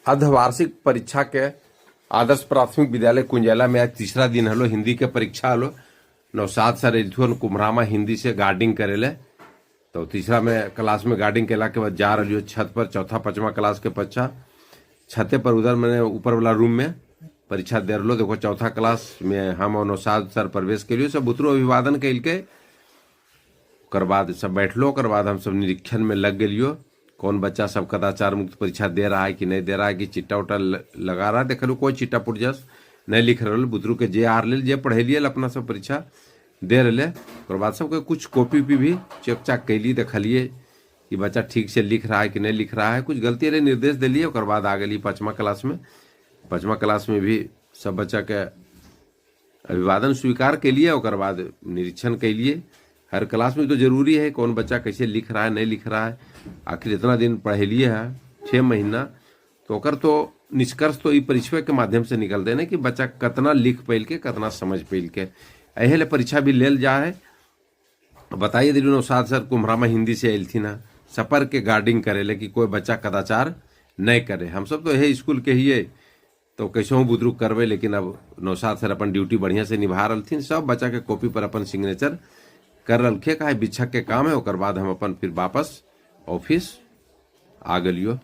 अर्धवार्षिक परीक्षा के आदर्श प्राथमिक विद्यालय कुंजैला में आज तीसरा दिन हलो हिंदी के परीक्षा हलो। नौसाद सर एलथुन कुम्हरामा हिंदी से गार्डिंग करेले तो तीसरा में क्लास में गार्डिंग केला के बाद जा रही छत पर चौथा पांचवा क्लास के बच्चा छते पर उधर मैंने ऊपर वाला रूम में परीक्षा दे रहा। देखो चौथा क्लास में हम और नौसाद सर प्रवेश के लिए सब बुतरू अभिवादन कैल के बाद सब बैठलो। बाद हम सब निरीक्षण में लग गलियो कौन बच्चा सब कदाचार मुक्त परीक्षा दे रहा है कि नहीं दे रहा है, कि चिट्टा उट्टा लगा रहा है। देख लो कोई चिट्टा पुटजस नहीं लिख रहे बुतरू के जे आर ले जे पढ़े लिए अपना सब परीक्षा दे रहे। और बाद सबके कुछ कॉपी पे भी चेक चाक कैली देखलिए कि बच्चा ठीक से लिख रहा है कि नहीं लिख रहा है, कुछ गलती रहे निर्देश दिलिए। और बाद आ गई पांचवा क्लास में। पांचवा क्लास में भी सब बच्चा के अभिवादन स्वीकार के लिए और बाद निरीक्षण के लिए। हर क्लास में तो जरूरी है कौन बच्चा कैसे लिख रहा है नहीं लिख रहा है। आखिर इतना दिन पढ़े लिए है 6 महीना तो ओकर तो निष्कर्ष तो परीक्षा के माध्यम से निकलते ना कि बच्चा कितना लिख पैल के कितना समझ पैल के। अहे परीक्षा भी लेल जा है। बताइए दिलू नौसाद सर कुम्हरामा हिंदी से एलथी ना सपर के गार्डिंग करे कि कोई बच्चा कदाचार नहीं करे। हम सब तो यही स्कूल के ही तो कैसे बुद्रुक करवे, लेकिन अब नौसाद सर अपन ड्यूटी बढ़िया से निभा रही। सब बच्चा के कॉपी पर अपन सिग्नेचर कर रखे का बिछक के काम है। और बाद हम अपन फिर वापस ऑफिस आ गलियो।